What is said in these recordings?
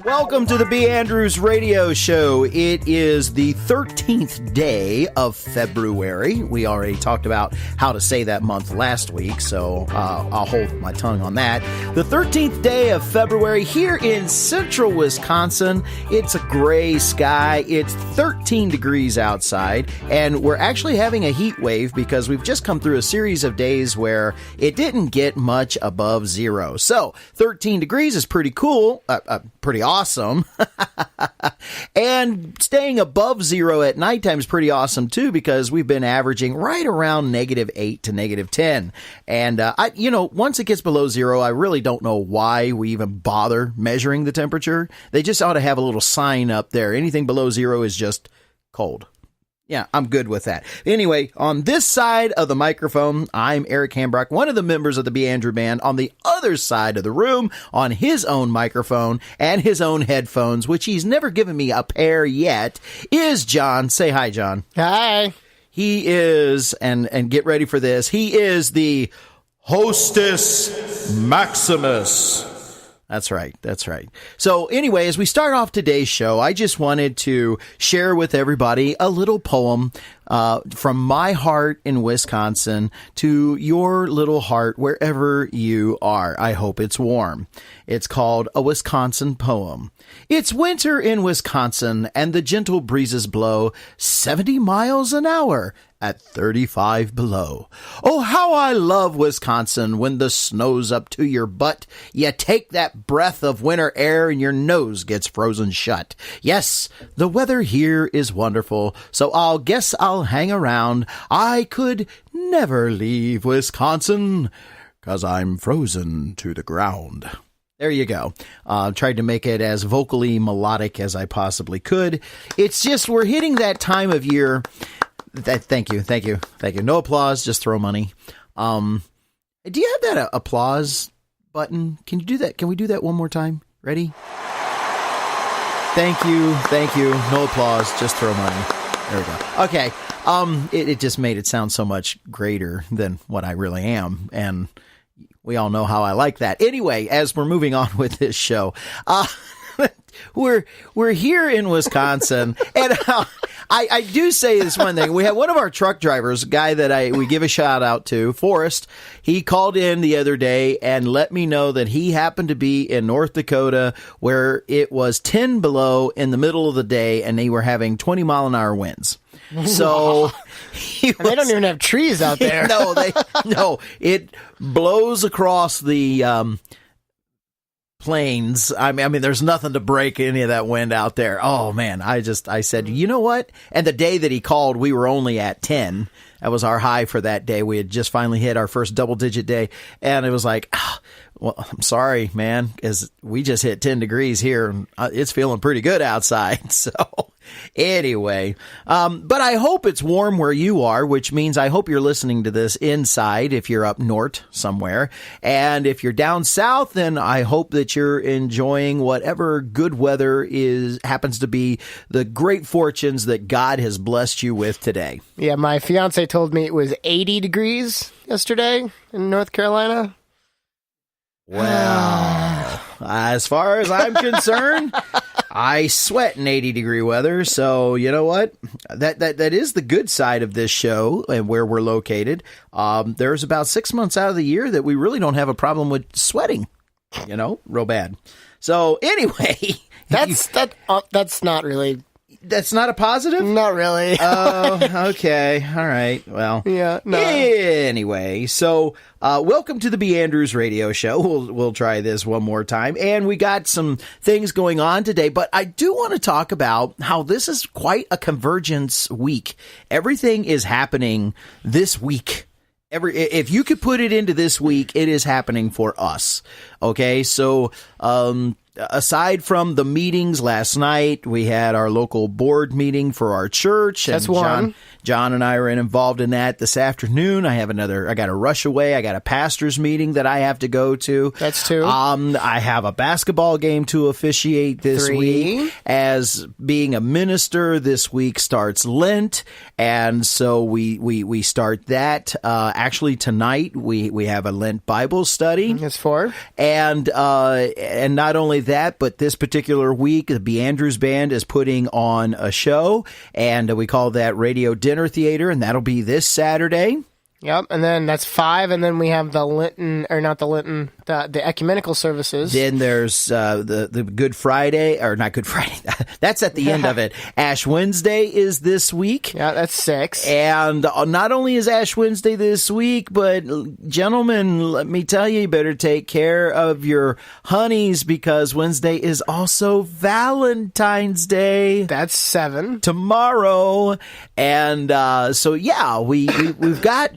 Welcome to the B. Andrews Radio Show. It is the 13th day of February. We already talked about how to say that month last week, so I'll hold my tongue on that. The 13th day of February here in central Wisconsin. It's a gray sky. It's 13 degrees outside, and we're actually having a heat wave because we've just come through a series of days where it didn't get much above zero. So 13 degrees is pretty cool, pretty awesome. And staying above zero at nighttime is pretty awesome too, because we've been averaging right around -8 to -10. And once it gets below zero, I really don't know why we even bother measuring the temperature. They just ought to have a little sign up there. Anything below zero is just cold. Yeah, I'm good with that. Anyway, on this side of the microphone, I'm Eric Hambrock, one of the members of the B. Andrew Band. On the other side of the room, on his own microphone and his own headphones, which he's never given me a pair yet, is John. Say hi, John. Hi. He is, and get ready for this, he is the Hostess Maximus. That's right. That's right. So anyway, as we start off today's show, I just wanted to share with everybody a little poem from my heart in Wisconsin to your little heart wherever you are. I hope it's warm. It's called A Wisconsin Poem. It's winter in Wisconsin and the gentle breezes blow 70 miles an hour at 35 below. Oh, how I love Wisconsin when the snow's up to your butt. You take that breath of winter air and your nose gets frozen shut. Yes, the weather here is wonderful, so I'll guess I'll hang around. I could never leave Wisconsin, 'cause I'm frozen to the ground. There you go. Tried to make it as vocally melodic as I possibly could. It's just we're hitting that time of year. Thank you. No applause, just throw money. Do you have that applause button? Can you do that? Can we do that one more time? Ready? Thank you. No applause, just throw money. There we go. Okay. It just made it sound so much greater than what I really am, and we all know how I like that. Anyway, as we're moving on with this show, we're here in Wisconsin, and I do say this one thing. We have one of our truck drivers, a guy that we give a shout out to, Forrest. He called in the other day and let me know that he happened to be in North Dakota where it was 10 below in the middle of the day, and they were having 20-mile-an-hour winds. So they don't even have trees out there. No, it blows across the plains. I mean, there's nothing to break any of that wind out there. Oh man, I said, you know what? And the day that he called, we were only at 10. That was our high for that day. We had just finally hit our first double-digit day, and it was like, well, I'm sorry, man, because we just hit 10 degrees here, and it's feeling pretty good outside. So anyway, but I hope it's warm where you are, which means I hope you're listening to this inside if you're up north somewhere. And if you're down south, then I hope that you're enjoying whatever good weather happens to be the great fortunes that God has blessed you with today. Yeah, my fiance told me it was 80 degrees yesterday in North Carolina. Well, as far as I'm concerned, I sweat in 80-degree weather, so you know what? That is the good side of this show and where we're located. There's about 6 months out of the year that we really don't have a problem with sweating, real bad. So anyway, that's not really. That's not a positive? Not really. Oh, okay. All right. Well, yeah. No. Anyway, so welcome to the B. Andrews Radio Show. We'll try this one more time, and we got some things going on today. But I do want to talk about how this is quite a convergence week. Everything is happening this week. If you could put it into this week, it is happening for us. Okay, so aside from the meetings last night, we had our local board meeting for our church. That's and one. John and I are involved in that this afternoon. I got to rush away. I got a pastor's meeting that I have to go to. That's 2. I have a basketball game to officiate this 3. week. As being a minister, this week starts Lent, and so we start that. Actually, tonight we have a Lent Bible study. That's 4. And not only that, but this particular week, the B. Andrews Band is putting on a show, and we call that Radio Dinner Theater, and that'll be this Saturday. Yep, and then that's 5, and then we have the Lenten, or not the Lenten, the ecumenical services. Then there's the Good Friday, or not Good Friday, that's at the end of it. Ash Wednesday is this week. Yeah, that's 6. And not only is Ash Wednesday this week, but gentlemen, let me tell you, you better take care of your honeys, because Wednesday is also Valentine's Day. That's 7. Tomorrow. And so yeah, we've got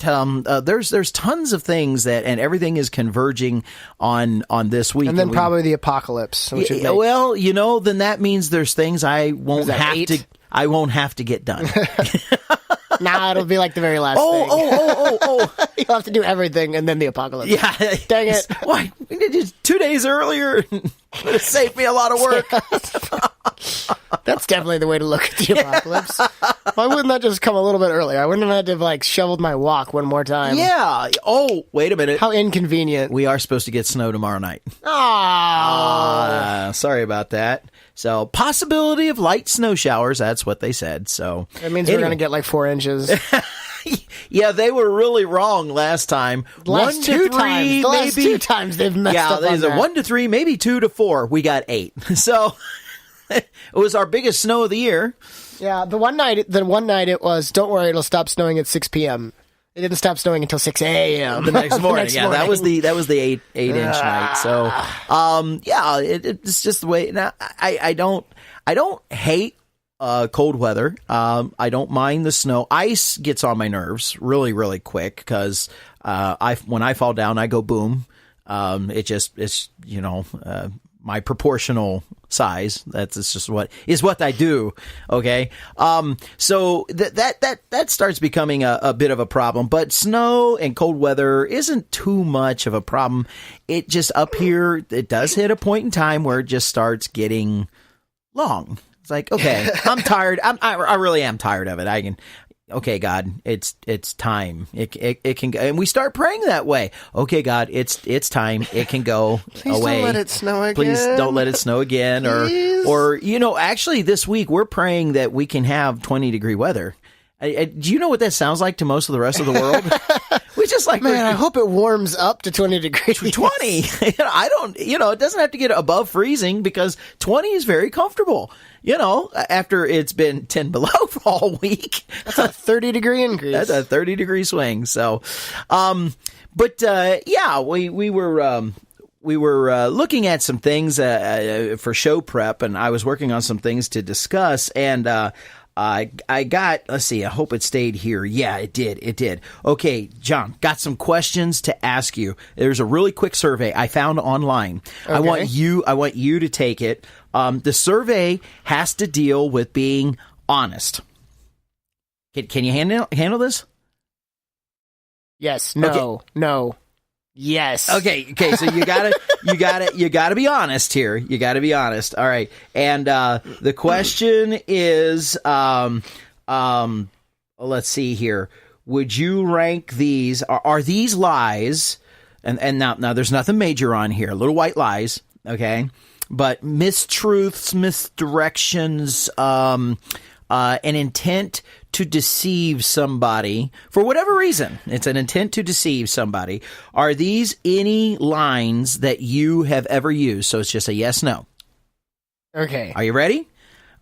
there's tons of things and everything is converging on this week. And then probably the apocalypse. Which would make... Well, then that means there's things I won't have to get done. Nah, it'll be like the very last thing. Oh. You'll have to do everything and then the apocalypse. Yeah. Dang it. Why? We did it 2 days earlier. It would have saved me a lot of work. That's definitely the way to look at the apocalypse. Why wouldn't that just come a little bit earlier? I wouldn't have had to have shoveled my walk one more time. Yeah. Oh, wait a minute. How inconvenient. We are supposed to get snow tomorrow night. Oh. Sorry about that. So, possibility of light snow showers. That's what they said. So that means we're going to get 4 inches. Yeah, they were really wrong last time. The last 2 times they've messed up on that. 1 to 3, maybe 2 to 4. We got 8. So it was our biggest snow of the year. Yeah, the one night it was, don't worry, it'll stop snowing at 6 p.m. It didn't stop snowing until 6 a.m. the next morning. That was the 8-inch night. So, yeah, it's just the way. Now, I don't hate cold weather. I don't mind the snow. Ice gets on my nerves really, really quick because when I fall down, I go boom. It's my proportional size. That's just what I do. Okay. So that starts becoming a bit of a problem, but snow and cold weather isn't too much of a problem. It just up here, it does hit a point in time where it just starts getting long. It's like, okay, I'm tired. I really am tired of it. Okay, God, it's time. It can go, and we start praying that way. Okay, God, it's time. It can go Please away. Don't let it snow again. Please don't let it snow again. Or actually, this week we're praying that we can have 20-degree weather. Do you know what that sounds like to most of the rest of the world? We just man, I hope it warms up to 20 degrees. 20. I don't. It doesn't have to get above freezing because 20 is very comfortable. After it's been 10 below all week. That's a 30-degree increase. That's a 30-degree swing. So, yeah, we were looking at some things for show prep, and I was working on some things to discuss, and I got, let's see, I hope it stayed here. Yeah, it did. Okay, John, got some questions to ask you. There's a really quick survey I found online. Okay. I want you to take it. The survey has to deal with being honest. Can you handle this? Yes. No. Okay. No. Yes. Okay. So you gotta be honest here. You gotta be honest. All right. And the question is, let's see here. Would you rank these? Are these lies? And now there's nothing major on here. Little white lies. Okay. But mistruths, misdirections, an intent to deceive somebody for whatever reason. It's an intent to deceive somebody. Are these any lines that you have ever used? So it's just a yes, no. Okay. Are you ready?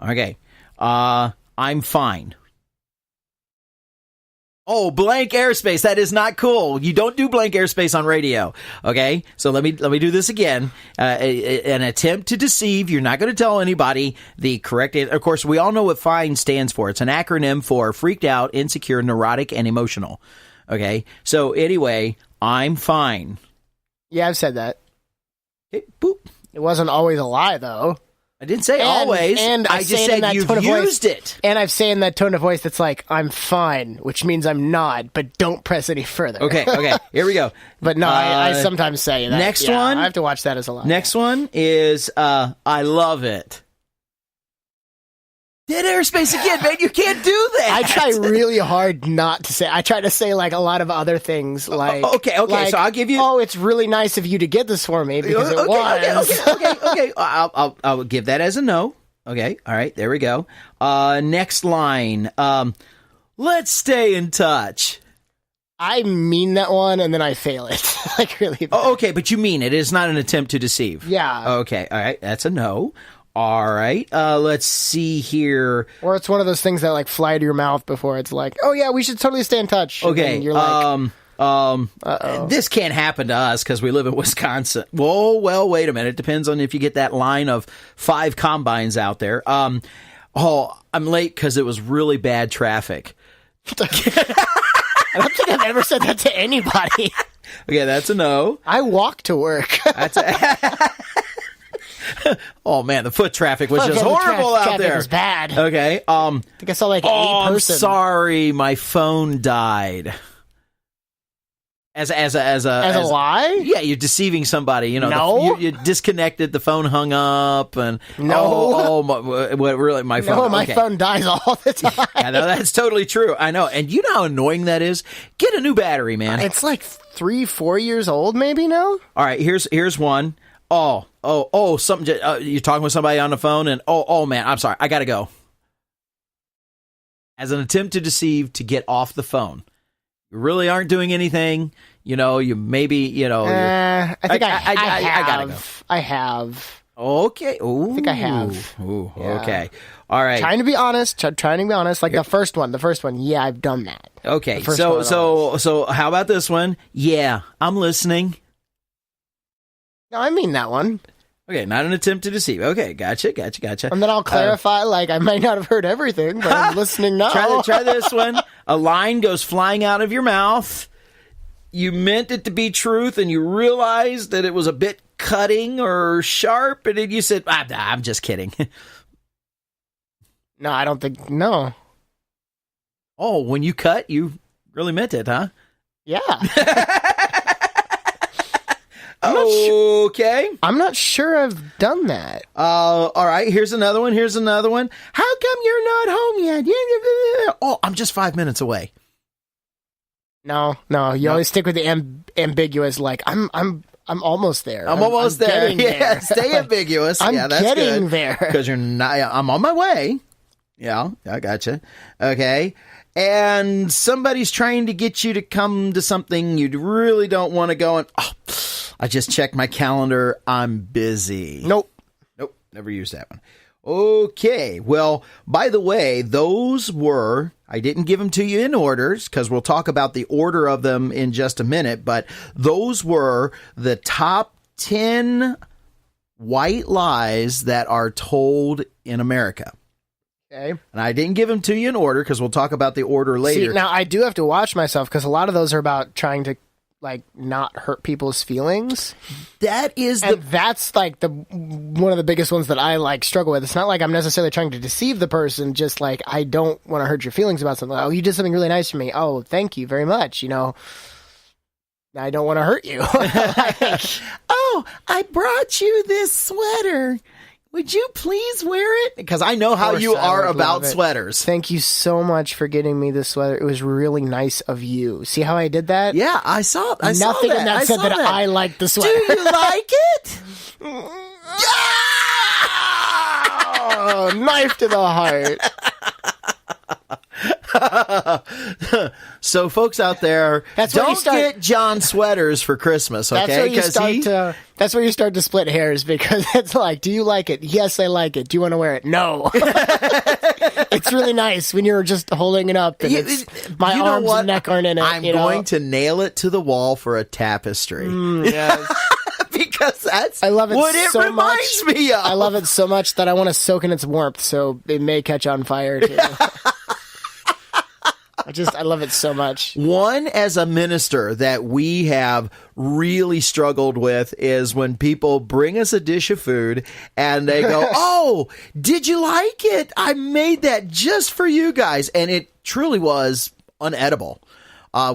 Okay. I'm fine. Oh, blank airspace. That is not cool. You don't do blank airspace on radio. Okay. So let me do this again. An attempt to deceive. You're not going to tell anybody the correct answer. Of course, we all know what FINE stands for. It's an acronym for freaked out, insecure, neurotic, and emotional. Okay. So anyway, I'm fine. Yeah, I've said that. Okay, boop. It wasn't always a lie, though. I didn't say always. And I just said you've used it. And I've saying that tone of voice that's like, I'm fine, which means I'm not, but don't press any further. Okay, here we go. But no, I sometimes say that. Next one. I have to watch that as a lot. Next one is, I love it. Dead airspace again, man. You can't do that. I try really hard not to say. I try to say like a lot of other things. Like okay. Like, so I'll give you. Oh, it's really nice of you to get this for me because it was. Okay. I'll give that as a no. Okay. All right. There we go. Next line. Let's stay in touch. I mean that one, and then I fail it. Like really. Bad. Okay, but you mean it. It's not an attempt to deceive. Yeah. Okay. All right. That's a no. All right. Let's see here. Or it's one of those things that like fly to your mouth before it's like, oh yeah, we should totally stay in touch. Okay. And you're like, this can't happen to us because we live in Wisconsin. Whoa, well, wait a minute. It depends on if you get that line of 5 combines out there. I'm late because it was really bad traffic. I don't think I've ever said that to anybody. Okay, that's a no. I walk to work. That's oh man, the foot traffic was just horrible out there. It was bad. Okay. I think I saw like a person. I'm sorry, my phone died. As a lie? Yeah, you're deceiving somebody. You know, no, you disconnected. The phone hung up, and no. My phone. No, my phone dies all the time. Yeah, no, that's totally true. I know, and you know how annoying that is. Get a new battery, man. It's like 3-4 years old, maybe now. All right, here's one. Something. You're talking with somebody on the phone, and man, I'm sorry, I gotta go. As an attempt to deceive, to get off the phone. You really aren't doing anything. You know, you maybe, you know. I think I gotta go. I have. Okay. Ooh. I think I have. Ooh. Yeah. Okay. All right. Trying to be honest. Like the first one. Yeah, I've done that. Okay. So how about this one? Yeah, I'm listening. No, I mean that one. Okay, not an attempt to deceive. Okay, gotcha. And then I'll clarify, like, I might not have heard everything, but I'm listening now. Try this one. A line goes flying out of your mouth. You meant it to be truth, and you realized that it was a bit cutting or sharp, and then you said, I'm just kidding. No, I don't think, no. Oh, when you cut, you really meant it, huh? Yeah. Okay. I'm not sure I've done that. All right. Here's another one. How come you're not home yet? Oh, I'm just 5 minutes away. No. You always stick with the ambiguous. Like I'm almost there. I'm almost there. Yeah. Stay ambiguous. I'm that's getting good. there Because you're not. I'm on my way. Yeah, I gotcha. Okay. And somebody's trying to get you to come to something you really don't want to go, and I just checked my calendar. I'm busy. Nope. Never used that one. Okay. Well, by the way, those were, I didn't give them to you in orders because we'll talk about the order of them in just a minute, but those were the top 10 white lies that are told in America. Okay. And I didn't give them to you in order because we'll talk about the order later. See, now I do have to watch myself because a lot of those are about trying to like not hurt people's feelings. That's like one of the biggest ones that I like struggle with. It's not like I'm necessarily trying to deceive the person, just like I don't want to hurt your feelings about something. Oh, you did something really nice for me. Oh, thank you very much. You know, I don't want to hurt you. Oh, I brought you this sweater. Would you please wear it? Because I know how you are about sweaters. Thank you so much for getting me this sweater. It was really nice of you. See how I did that? Yeah, I saw it. Nothing in that said that I like the sweater. Do you like it? Oh, knife to the heart. So, folks out there, don't get John sweaters for Christmas, okay? That's where you start to split hairs because it's like, do you like it? Yes, I like it. Do you want to wear it? No. It's really nice when you're just holding it up and my arms and neck aren't in it. I'm going to nail it to the wall for a tapestry. Yes. Because that's I love it what it so reminds much. me of. I love it so much that I want to soak in its warmth so it may catch on fire too. I love it so much. One, as a minister, that we have really struggled with is when people bring us a dish of food and they go, "Oh, did you like it? I made that just for you guys." And it truly was unedible.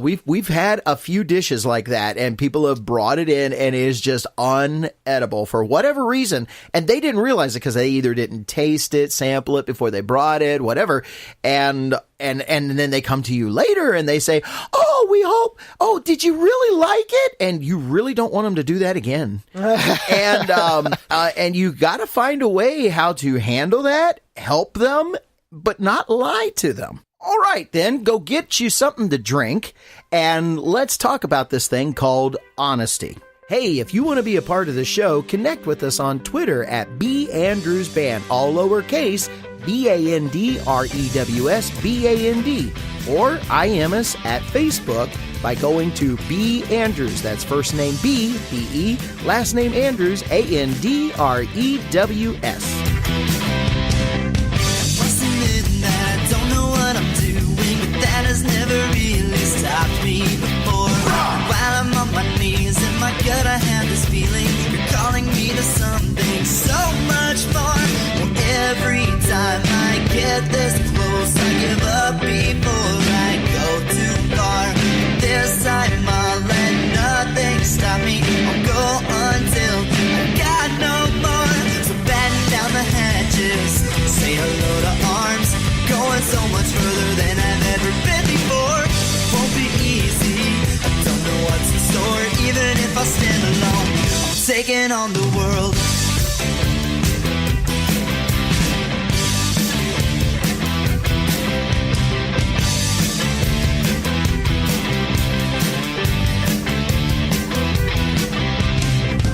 We've had a few dishes like that, and people have brought it in, and it is just unedible for whatever reason. And they didn't realize it because they either didn't taste it, sample it before they brought it, whatever. And then they come to you later and they say, "Oh, did you really like it?" And you really don't want them to do that again. And you got to find a way how to handle that, help them, but not lie to them. All right, then, go get you something to drink, and let's talk about this thing called honesty. Hey, if you want to be a part of the show, connect with us on Twitter at @BAndrewsBand, all lowercase, BANDREWSBAND, or IM us at Facebook by going to B. Andrews. That's first name B, B-E, last name Andrews, ANDREWS. That has never really stopped me before. While I'm on my knees in my gut, I have this feeling you're calling me to something so much more. Well, every time I get this close, I give up before I go too far. This time I'll let nothing stop me. I'll go until I got no more. So batten down the hatches, say hello to arms. Going so much further than I've ever been before. Won't be easy, I don't know what's in store. Even if I stand alone, I'm taking on the world.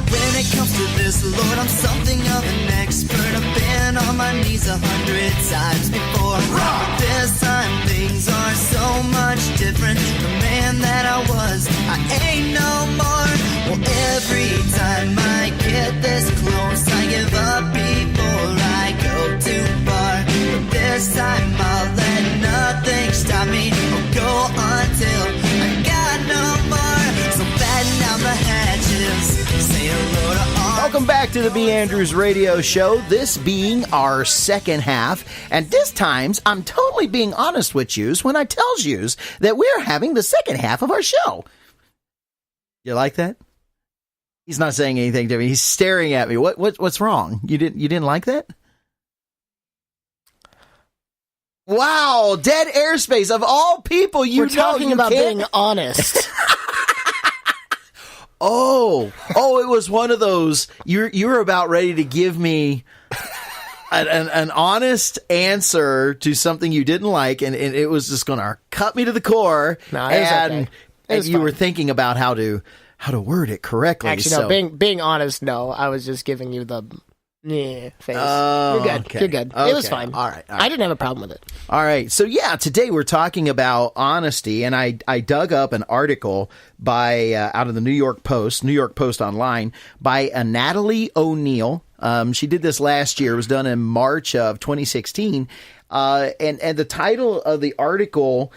When it comes to this, Lord, I'm something of an expert. I've been on my knees 100 times before. But this time things are so much different. The man that I was, I ain't no more. Well, every time I get this close, I give up before I go too far. But this time I'll let nothing stop me. I'll go until I got no more. So batten down the hatches, say hello to all. Welcome back to the B. Andrews Radio Show, this being our second half, and this times I'm totally being honest with yous when I tells yous that we're having the second half of our show. You like that? He's not saying anything to me. He's staring at me. What's wrong? You didn't like that? Wow, dead airspace of all people. We're talking about being honest. Oh, it was one of those. You were about ready to give me an honest answer to something you didn't like, and it was just going to cut me to the core. No, it was okay. And you were thinking about how to word it correctly. Actually, no, being honest, no. I was just giving you the face. Oh, you're good. okay. You're good. Okay. It was fine. All right. I didn't have a problem with it. All right. So, yeah, today we're talking about honesty, and I dug up an article by out of the New York Post Online, by Natalie O'Neill. She did this last year. It was done in March of 2016. And the title of the article,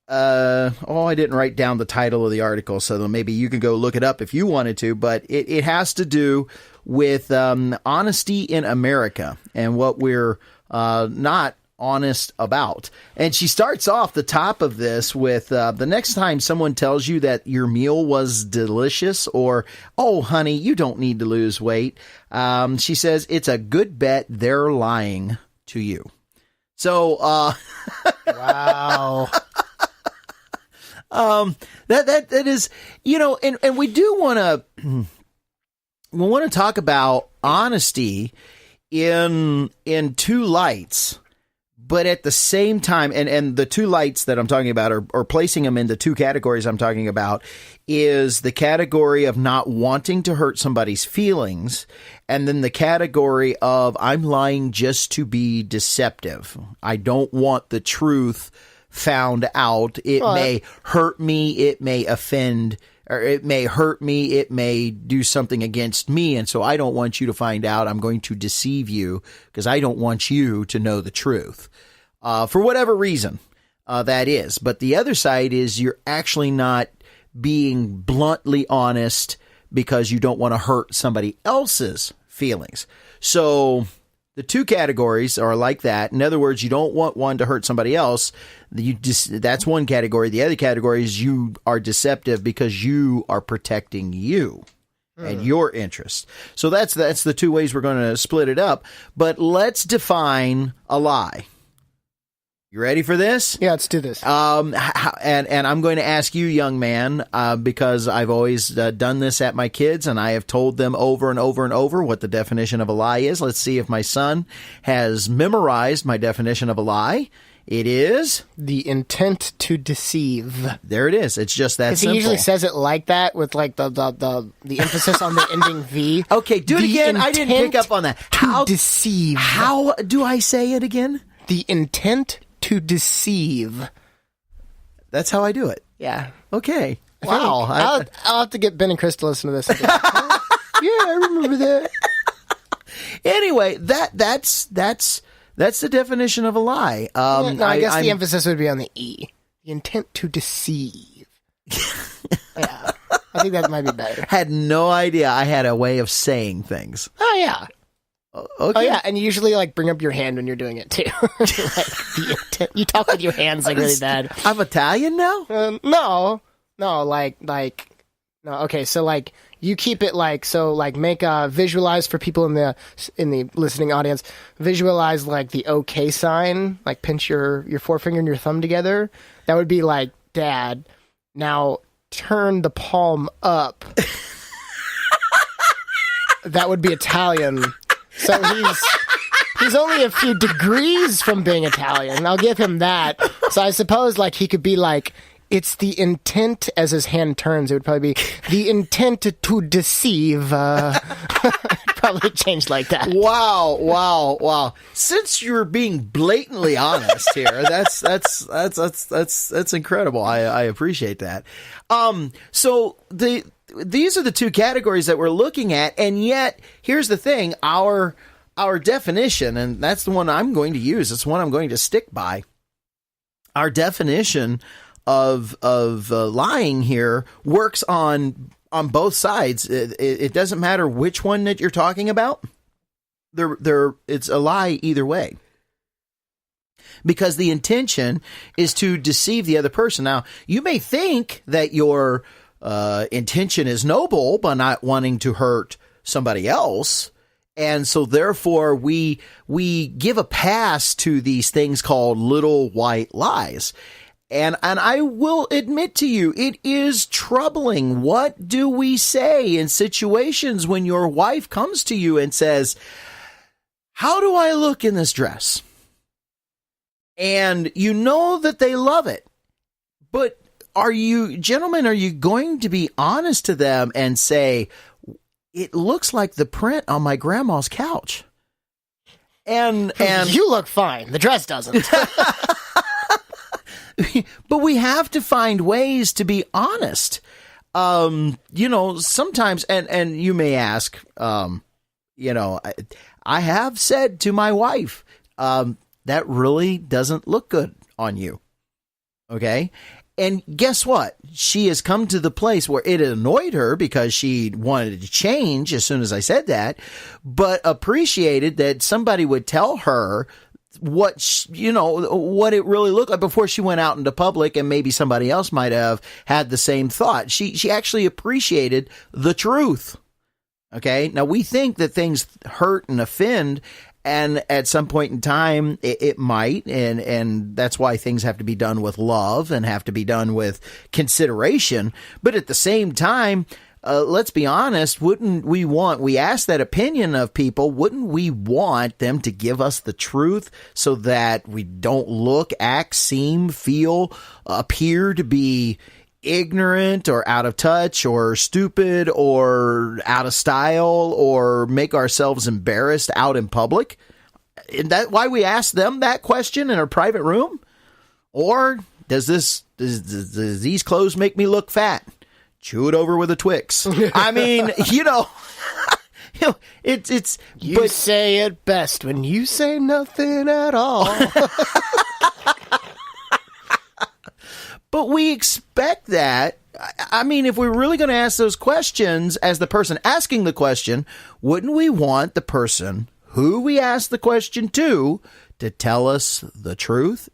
I didn't write down the title of the article, so maybe you can go look it up if you wanted to, but it has to do with honesty in America and what we're not honest about. And she starts off the top of this with the next time someone tells you that your meal was delicious, or, "Oh, honey, you don't need to lose weight," she says it's a good bet they're lying to you. So, Wow. That is, and we do want to talk about honesty in two lights, but at the same time, and the two lights that I'm talking about, or placing them into two categories I'm talking about, is the category of not wanting to hurt somebody's feelings, and then the category of I'm lying just to be deceptive. I don't want the truth found out. It may hurt me, it may offend, or it may hurt me, it may do something against me, and so I don't want you to find out. I'm going to deceive you because I don't want you to know the truth. For whatever reason. that is. But the other side is you're actually not being bluntly honest because you don't want to hurt somebody else's feelings. So the two categories are like that. In other words, you don't want one to hurt somebody else. That's one category. The other category is you are deceptive because you are protecting you and your interests. So that's the two ways we're going to split it up. But let's define a lie. You ready for this? Yeah, let's do this. And I'm going to ask you, young man, because I've always done this at my kids, and I have told them over and over and over what the definition of a lie is. Let's see if my son has memorized my definition of a lie. It is the intent to deceive. There it is. It's just that simple. He usually says it like that with like the emphasis on the ending V. Okay, do it again. I didn't pick up on that. To deceive. How do I say it again? The intent to deceive. That's how I do it. Yeah. Okay. Wow. I'll have to get Ben and Chris to listen to this again. Yeah, I remember that. Anyway, that's the definition of a lie. I guess the emphasis would be on the E. The intent to deceive. Yeah. I think that might be better. Had no idea I had a way of saying things. Oh, yeah. Okay. Oh, yeah, and you usually, like, bring up your hand when you're doing it, too. Like, the intent. You talk with your hands, like, really bad. I'm Italian now? No, okay, so, like, you keep it, like, so, like, make a visualize for people in the listening audience, visualize, like, the OK sign, like, pinch your forefinger and your thumb together. That would be, like, Dad, now turn the palm up. That would be Italian. So he's only a few degrees from being Italian. I'll give him that. So I suppose like he could be like, it's the intent as his hand turns. It would probably be the intent to deceive. Probably changed like that. Wow. Since you're being blatantly honest here, that's incredible. I appreciate that. So these are the two categories that we're looking at, and yet here's the thing: our definition, and that's the one I'm going to use. It's the one I'm going to stick by. Our definition of lying here works on both sides. It doesn't matter which one that you're talking about. It's a lie either way. Because the intention is to deceive the other person. Now, you may think that your intention is noble by not wanting to hurt somebody else. And so therefore we give a pass to these things called little white lies. And I will admit to you, it is troubling. What do we say in situations when your wife comes to you and says, "How do I look in this dress?" And you know that they love it, but are you going to be honest to them and say, "It looks like the print on my grandma's couch"? And you look fine. The dress doesn't. But we have to find ways to be honest. Sometimes, and you may ask, I have said to my wife, that really doesn't look good on you. Okay. And guess what? She has come to the place where it annoyed her because she wanted to change as soon as I said that, but appreciated that somebody would tell her what it really looked like before she went out into public, and maybe somebody else might have had the same thought. She actually appreciated the truth. Okay. Now we think that things hurt and offend, and at some point in time it might, and that's why things have to be done with love and have to be done with consideration. But at the same time, let's be honest, we ask that opinion of people, wouldn't we want them to give us the truth so that we don't look, act, seem, feel, appear to be ignorant or out of touch or stupid or out of style or make ourselves embarrassed out in public? Is that why we ask them that question in a private room? Or does these clothes make me look fat? Chew it over with a Twix. I mean, it's. You say it best when you say nothing at all. But we expect that. I mean, if we're really going to ask those questions as the person asking the question, wouldn't we want the person who we ask the question to tell us the truth?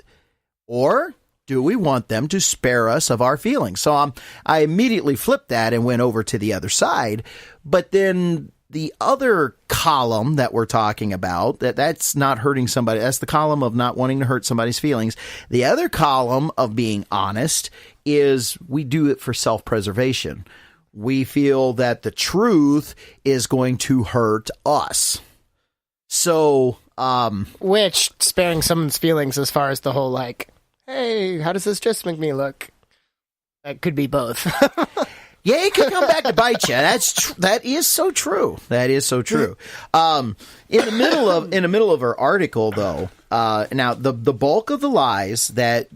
Or do we want them to spare us of our feelings? So I immediately flipped that and went over to the other side. But then the other column that we're talking about, that's not hurting somebody. That's the column of not wanting to hurt somebody's feelings. The other column of being honest is we do it for self-preservation. We feel that the truth is going to hurt us. So, which sparing someone's feelings as far as the whole like, hey, how does this just make me look? That could be both. Yeah, it could come back to bite you. That is so true. That is so true. In the middle of her article, though, now the bulk of the lies that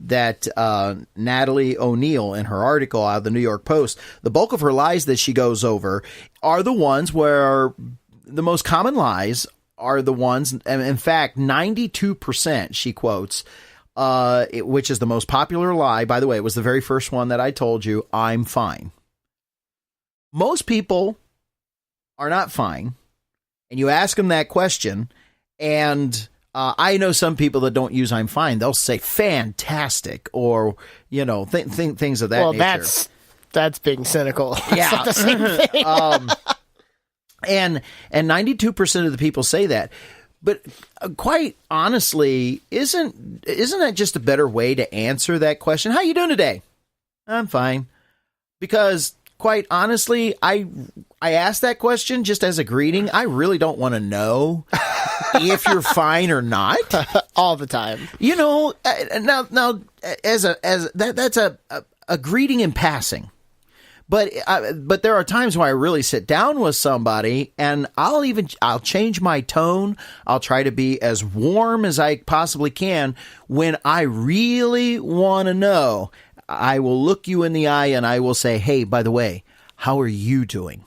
Natalie O'Neill in her article out of the New York Post, the bulk of her lies that she goes over are the ones where the most common lies are the ones. And in fact, 92% she quotes. Which is the most popular lie. By the way, it was the very first one that I told you. I'm fine. Most people are not fine, and you ask them that question, and I know some people that don't use "I'm fine." They'll say "fantastic" or things of that nature. Well, that's being cynical. Yeah, It's not the same thing. and 92% of the people say that. But quite honestly, isn't that just a better way to answer that question? How you doing today? I'm fine. Because quite honestly, I asked that question just as a greeting. I really don't want to know if you're fine or not. All the time. Now that's a greeting in passing. But there are times where I really sit down with somebody and I'll change my tone. I'll try to be as warm as I possibly can. When I really want to know, I will look you in the eye and I will say, hey, by the way, how are you doing?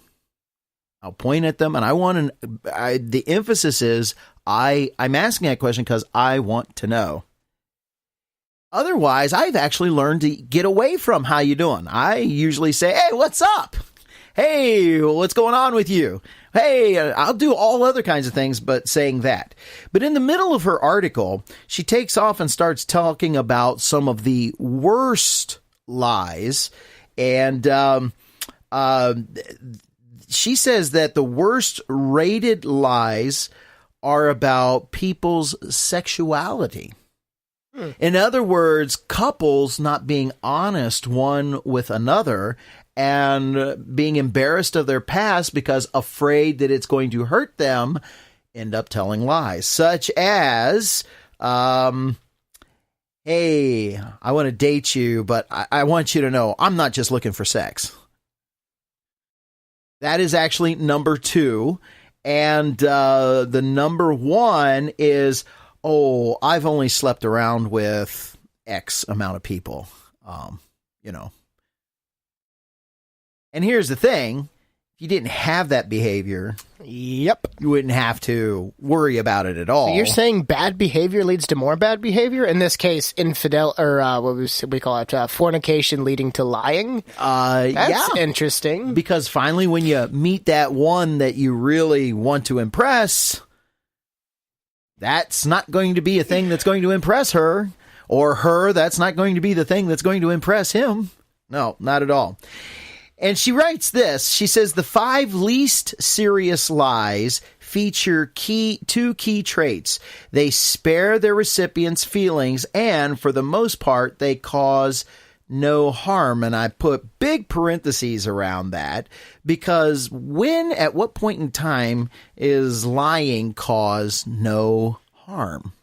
I'll point at them and the emphasis is I'm asking that question because I want to know. Otherwise, I've actually learned to get away from how you doing. I usually say, hey, what's up? Hey, what's going on with you? Hey, I'll do all other kinds of things, but saying that. But in the middle of her article, she takes off and starts talking about some of the worst lies. And she says that the worst rated lies are about people's sexuality. In other words, couples not being honest one with another and being embarrassed of their past because afraid that it's going to hurt them, end up telling lies, such as, hey, I want to date you, but I want you to know I'm not just looking for sex. That is actually number 2. And the number 1 is, oh, I've only slept around with X amount of people, And here's the thing. If you didn't have that behavior, yep, you wouldn't have to worry about it at all. So you're saying bad behavior leads to more bad behavior? In this case, we call it fornication leading to lying? That's interesting. Because finally, when you meet that one that you really want to impress, that's not going to be a thing that's going to impress her, or her, that's not going to be the thing that's going to impress him. No, not at all. And she writes this. She says the 5 least serious lies feature two key traits. They spare their recipients' feelings, and for the most part, they cause no harm. And I put big parentheses around that because at what point in time is lying cause no harm?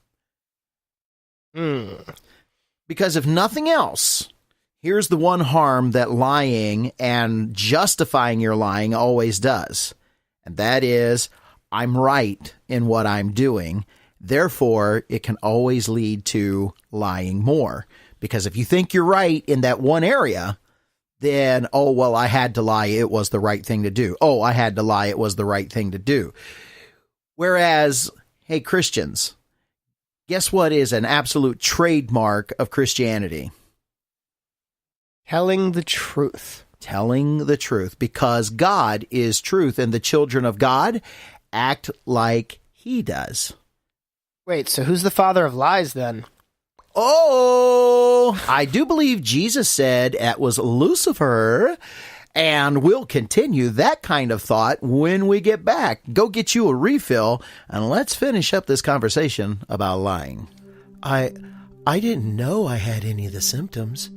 Because if nothing else, here's the one harm that lying and justifying your lying always does. And that is, I'm right in what I'm doing. Therefore, it can always lead to lying more. Because if you think you're right in that one area, then, oh, well, I had to lie. It was the right thing to do. Oh, I had to lie. It was the right thing to do. Whereas, hey, Christians, guess what is an absolute trademark of Christianity? Telling the truth. Telling the truth, because God is truth, and the children of God act like he does. Wait, so who's the father of lies then? Oh, I do believe Jesus said it was Lucifer, and we'll continue that kind of thought when we get back. Go get you a refill, and let's finish up this conversation about lying. I didn't know I had any of the symptoms.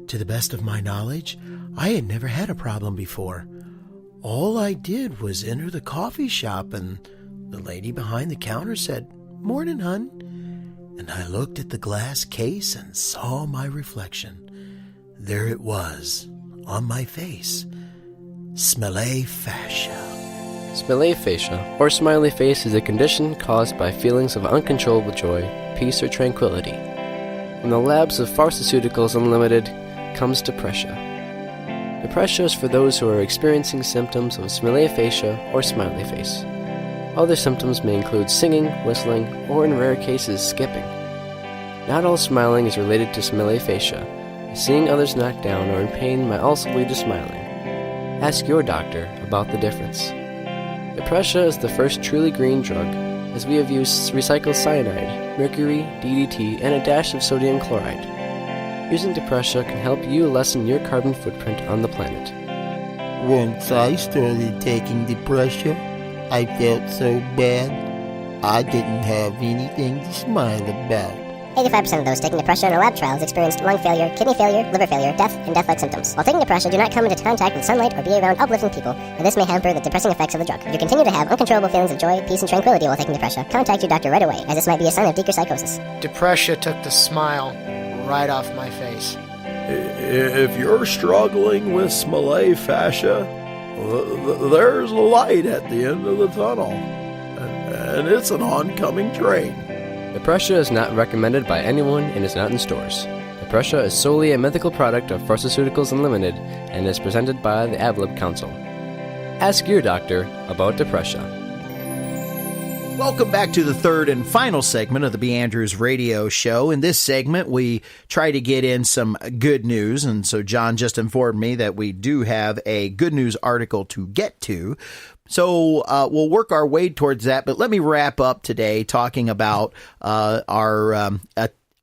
To the best of my knowledge, I had never had a problem before. All I did was enter the coffee shop, and the lady behind the counter said, "Morning, hun." And I looked at the glass case and saw my reflection. There it was, on my face. Smiley fascia. Smiley fascia, or smiley face, is a condition caused by feelings of uncontrollable joy, peace, or tranquility. From the labs of Pharmaceuticals Unlimited comes Depressia. Depressia is for those who are experiencing symptoms of smiley fascia or smiley face. Other symptoms may include singing, whistling, or in rare cases, skipping. Not all smiling is related to smiley fascia. Seeing others knocked down or in pain might also lead to smiling. Ask your doctor about the difference. Depressia is the first truly green drug, as we have used recycled cyanide, mercury, DDT, and a dash of sodium chloride. Using Depressia can help you lessen your carbon footprint on the planet. Once I started taking Depressia, I felt so bad, I didn't have anything to smile about. 85% of those taking Depressia in our lab trials experienced lung failure, kidney failure, liver failure, death, and death-like symptoms. While taking Depressia, do not come into contact with sunlight or be around uplifting people, and this may hamper the depressing effects of the drug. If you continue to have uncontrollable feelings of joy, peace, and tranquility while taking Depressia, contact your doctor right away, as this might be a sign of deeper psychosis. Depressia took the smile right off my face. If you're struggling with Smiley fascia, there's a light at the end of the tunnel, and it's an oncoming train. Depressia is not recommended by anyone and is not in stores. Depressia is solely a mythical product of Pharmaceuticals Unlimited and is presented by the AvLib Council. Ask your doctor about Depressia. Welcome back to the third and final segment of the B. Andrews Radio Show. In this segment, we try to get in some good news, and so John just informed me that we do have a good news article to get to. So we'll work our way towards that, but let me wrap up today talking about our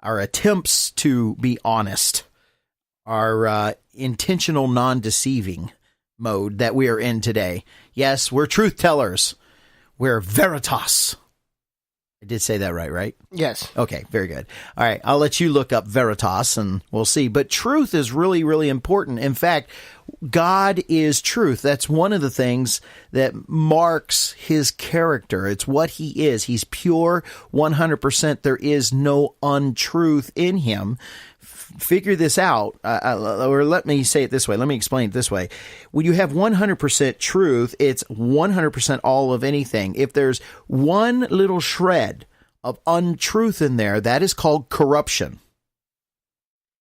attempts to be honest, our intentional non-deceiving mode that we are in today. Yes, we're truth tellers. We're veritas. I did say that right? Yes. Okay, very good. All right, I'll let you look up veritas and we'll see. But truth is really, really important. In fact, God is truth. That's one of the things that marks his character. It's what he is. He's pure 100%. There is no untruth in him. Figure this out, or let me say it this way. Let me explain it this way. When you have 100% truth, it's 100% all of anything. If there's one little shred of untruth in there, that is called corruption.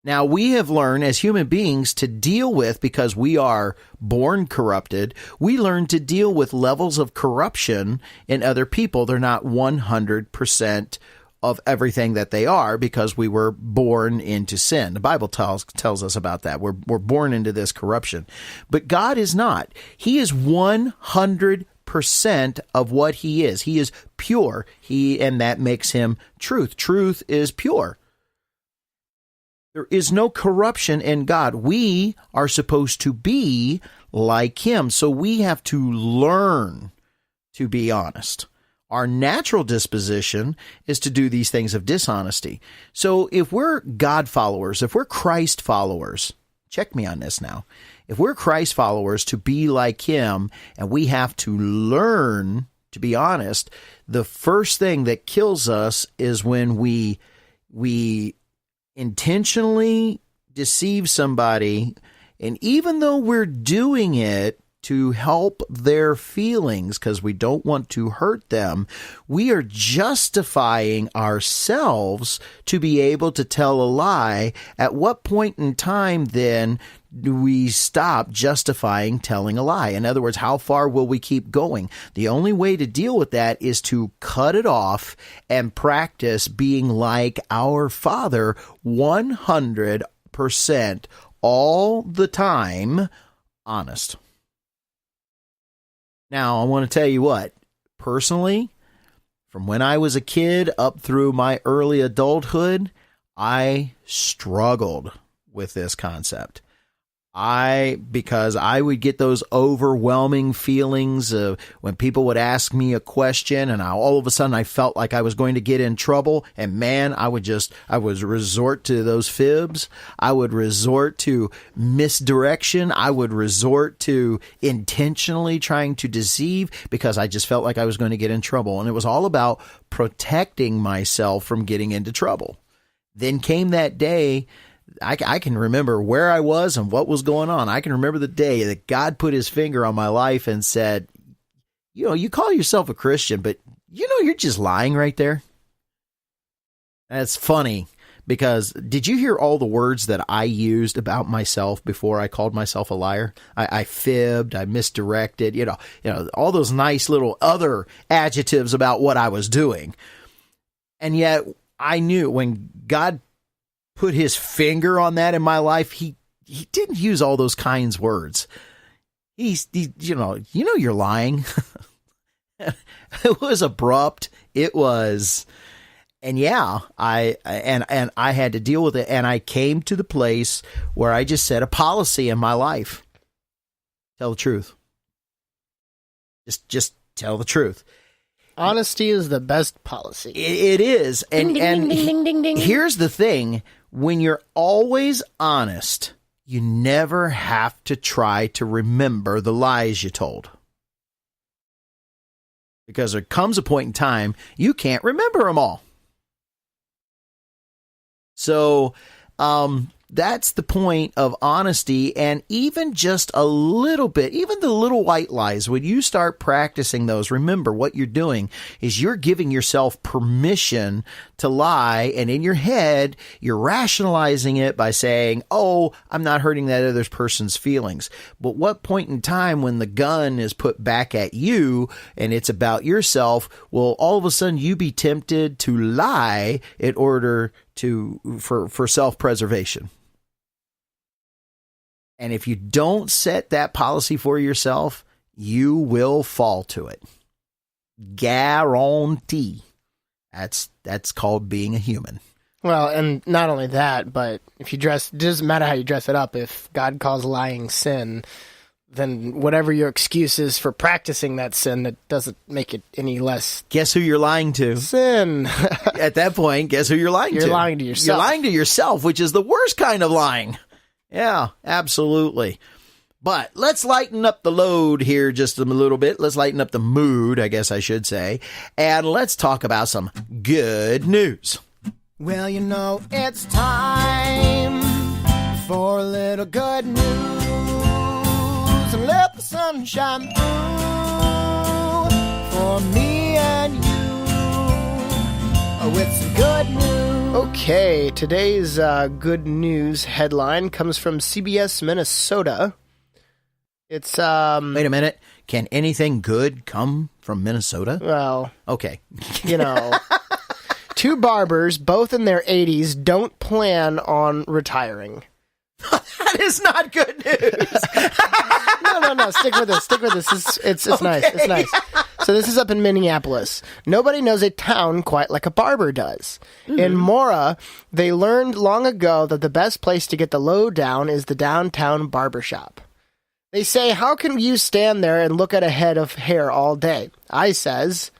Now, we have learned as human beings to deal with, because we are born corrupted, we learn to deal with levels of corruption in other people. They're not 100% of everything that they are, because we were born into sin. The Bible tells us about that. We're born into this corruption. But God is not. He is 100% of what he is. He is pure. And that makes him truth. Truth is pure. There is no corruption in God. We are supposed to be like him. So we have to learn to be honest. Our natural disposition is to do these things of dishonesty. So if we're God followers, if we're Christ followers, check me on this now. If we're Christ followers, to be like him, and we have to learn to be honest, the first thing that kills us is when we intentionally deceive somebody, and even though we're doing it to help their feelings because we don't want to hurt them, we are justifying ourselves to be able to tell a lie. At what point in time then do we stop justifying telling a lie? In other words, how far will we keep going? The only way to deal with that is to cut it off and practice being like our Father 100% all the time honest. Now, I want to tell you what, personally, from when I was a kid up through my early adulthood, I struggled with this concept. Because I would get those overwhelming feelings of when people would ask me a question and all of a sudden I felt like I was going to get in trouble. And man, I would resort to those fibs. I would resort to misdirection. I would resort to intentionally trying to deceive because I just felt like I was going to get in trouble. And it was all about protecting myself from getting into trouble. Then came that day. I can remember where I was and what was going on. I can remember the day that God put his finger on my life and said, you call yourself a Christian, but you're just lying right there. That's funny because did you hear all the words that I used about myself before I called myself a liar? I fibbed, I misdirected, all those nice little other adjectives about what I was doing. And yet I knew when God put his finger on that in my life, he didn't use all those kinds words. You're lying. It was abrupt. It was, and yeah, I had to deal with it. And I came to the place where I just set a policy in my life. Tell the truth. Just tell the truth. Honesty is the best policy. It is. And here's the thing. When you're always honest, you never have to try to remember the lies you told. Because there comes a point in time you can't remember them all. So, that's the point of honesty, and even just a little bit, even the little white lies, when you start practicing those, remember what you're doing is you're giving yourself permission to lie, and in your head, you're rationalizing it by saying, oh, I'm not hurting that other person's feelings. But what point in time when the gun is put back at you and it's about yourself, will all of a sudden you be tempted to lie in order for self-preservation? And if you don't set that policy for yourself, you will fall to it. Guarantee. That's called being a human. Well, and not only that, but if you it doesn't matter how you dress it up. If God calls lying sin, then whatever your excuse is for practicing that sin, it doesn't make it any less. Guess who you're lying to? Sin. At that point, guess who you're lying to? You're lying to yourself. You're lying to yourself, which is the worst kind of lying. Yeah, absolutely. But let's lighten up the load here just a little bit. Let's lighten up the mood, I guess I should say. And let's talk about some good news. Well, it's time for a little good news. And let the sun shine through for me and you with some good news. Okay, today's good news headline comes from CBS Minnesota. It's Wait a minute. Can anything good come from Minnesota? Well, okay. Two barbers, both in their 80s, don't plan on retiring. That is not good news. No. Stick with this. It's nice. It's nice. So this is up in Minneapolis. Nobody knows a town quite like a barber does. Mm-hmm. In Mora, they learned long ago that the best place to get the lowdown is the downtown barbershop. They say, how can you stand there and look at a head of hair all day? I says,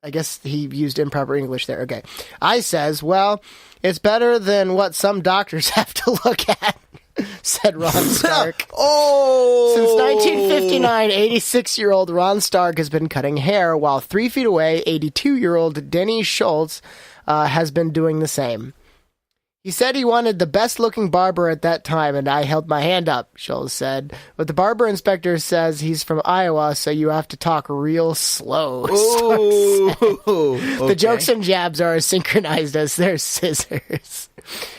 I guess he used improper English there. Okay. I says, well, it's better than what some doctors have to look at, said Ron Stark. Since 1959, 86-year-old Ron Stark has been cutting hair, while 3 feet away, 82-year-old Denny Schultz has been doing the same. He said he wanted the best-looking barber at that time, and I held my hand up, Schultz said. But the barber inspector says he's from Iowa, so you have to talk real slow. Okay. The jokes and jabs are as synchronized as their scissors.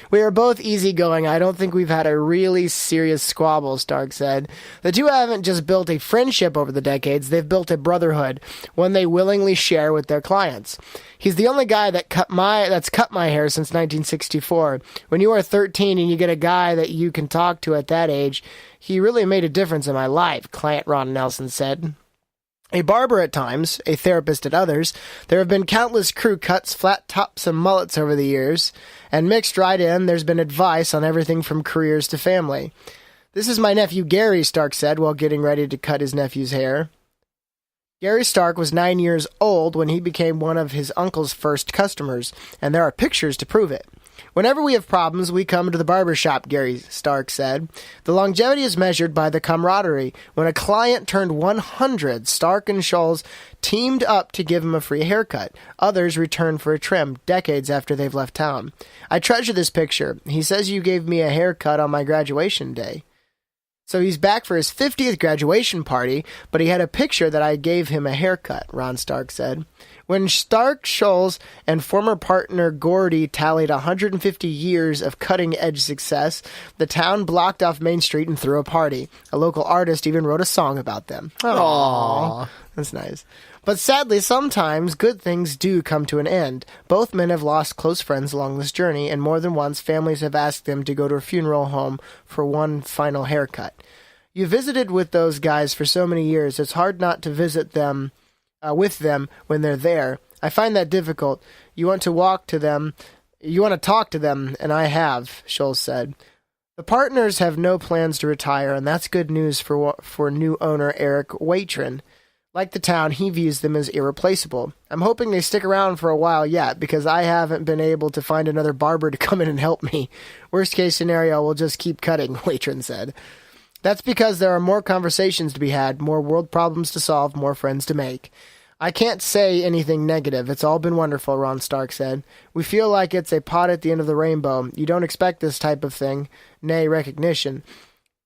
We are both easygoing. I don't think we've had a really serious squabble, Stark said. The two haven't just built a friendship over the decades, they've built a brotherhood, one they willingly share with their clients. He's the only guy that's cut my hair since 1964. before. When you are 13 and you get a guy that you can talk to at that age, he really made a difference in my life, client Ron Nelson said. A barber at times, a therapist at others, there have been countless crew cuts, flat tops, and mullets over the years, and mixed right in, there's been advice on everything from careers to family. This is my nephew Gary, Stark said while getting ready to cut his nephew's hair. Gary Stark was 9 years old when he became one of his uncle's first customers, and there are pictures to prove it. Whenever we have problems, we come to the barber shop, Gary Stark said. The longevity is measured by the camaraderie. When a client turned 100, Stark and Scholes teamed up to give him a free haircut. Others returned for a trim, decades after they've left town. I treasure this picture. He says you gave me a haircut on my graduation day. So he's back for his 50th graduation party, but he had a picture that I gave him a haircut, Ron Stark said. When Stark, Scholes, and former partner Gordy tallied 150 years of cutting-edge success, the town blocked off Main Street and threw a party. A local artist even wrote a song about them. Aww. That's nice. But sadly, sometimes good things do come to an end. Both men have lost close friends along this journey, and more than once, families have asked them to go to a funeral home for one final haircut. You visited with those guys for so many years, it's hard not to visit them with them when they're there. I find that difficult. You want to talk to them, and I have, Scholes said. The partners have no plans to retire, and that's good news for new owner Eric Waitron. Like the town, he views them as irreplaceable. I'm hoping they stick around for a while yet, because I haven't been able to find another barber to come in and help me. Worst case scenario, we'll just keep cutting, Waitron said. That's because there are more conversations to be had, more world problems to solve, more friends to make. I can't say anything negative. It's all been wonderful, Ron Stark said. We feel like it's a pot at the end of the rainbow. You don't expect this type of thing, nay, recognition.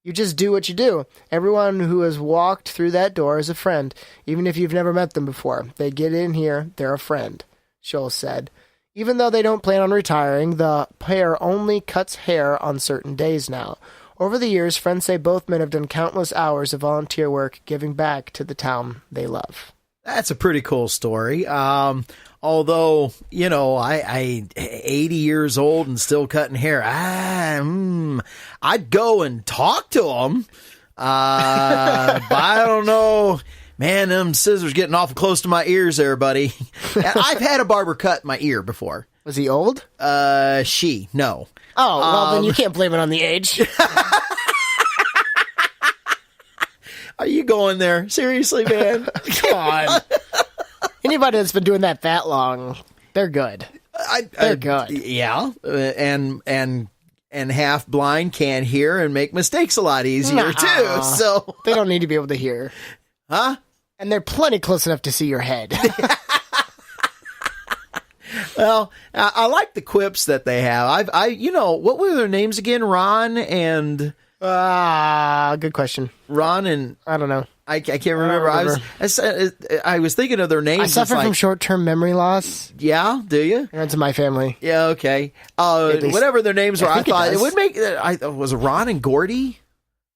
You just do what you do. Everyone who has walked through that door is a friend, even if you've never met them before. They get in here, they're a friend, Scholes said. Even though they don't plan on retiring, the pair only cuts hair on certain days now. Over the years, friends say both men have done countless hours of volunteer work giving back to the town they love. That's a pretty cool story. Although, you know, I 80 years old and still cutting hair. I'd go and talk to them. But I don't know. Man, them scissors getting awful close to my ears there, buddy. I've had a barber cut my ear before. Was he old? No. Oh, well, then you can't blame it on the age. Are you going there? Seriously, man? Come on. Anybody that's been doing that long, they're good. They're good. Yeah, and half blind can't hear and make mistakes a lot easier too. So they don't need to be able to hear, huh? And they're plenty close enough to see your head. Well, I like the quips that they have. What were their names again? Ron and good question. Ron and I don't know. I can't remember. I was thinking of their names. I suffer from short-term memory loss. Yeah, do you? It's in my family. Yeah, okay. Whatever their names were, I thought it would make. Was it Ron and Gordy?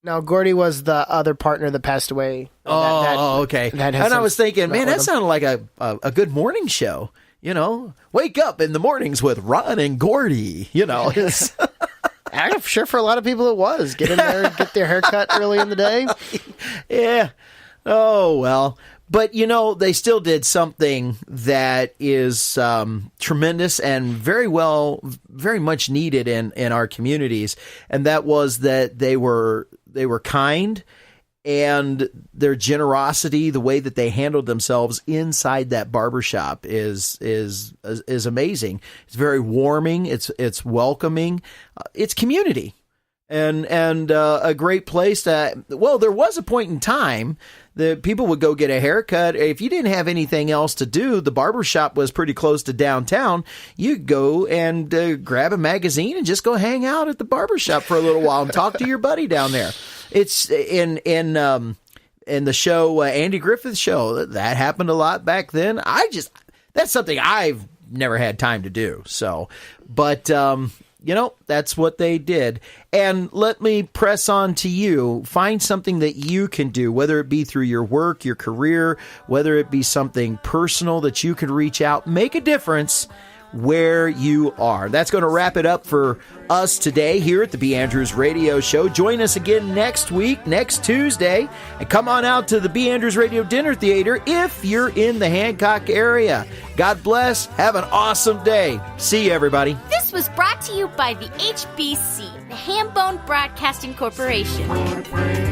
No, Gordy was the other partner that passed away. Okay. And I was thinking, man, that sounded like a good morning show. You know, wake up in the mornings with Ron and Gordy. You know, I'm sure for a lot of people it was. Get in there, get their hair cut early in the day. Yeah. Oh, well. But, you know, they still did something that is tremendous and very much needed in our communities. And that was that they were kind, and their generosity, the way that they handled themselves inside that barbershop is amazing. It's very warming. It's welcoming. It's community, and a great place to. Well, there was a point in time that people would go get a haircut. If you didn't have anything else to do, the barbershop was pretty close to downtown. You'd go and grab a magazine and just go hang out at the barbershop for a little while and talk to your buddy down there. It's in the show, Andy Griffith's show. That happened a lot back then. That's something I've never had time to do. So, but, that's what they did. And let me press on to you. Find something that you can do, whether it be through your work, your career, whether it be something personal that you can reach out, make a difference where you are. That's going to wrap it up for us today here at the B. Andrews Radio Show. Join us again next week, next Tuesday, and come on out to the B. Andrews Radio Dinner Theater if you're in the Hancock area. God bless. Have an awesome day. See you, everybody. This was brought to you by the HBC, the Hambone Broadcasting Corporation.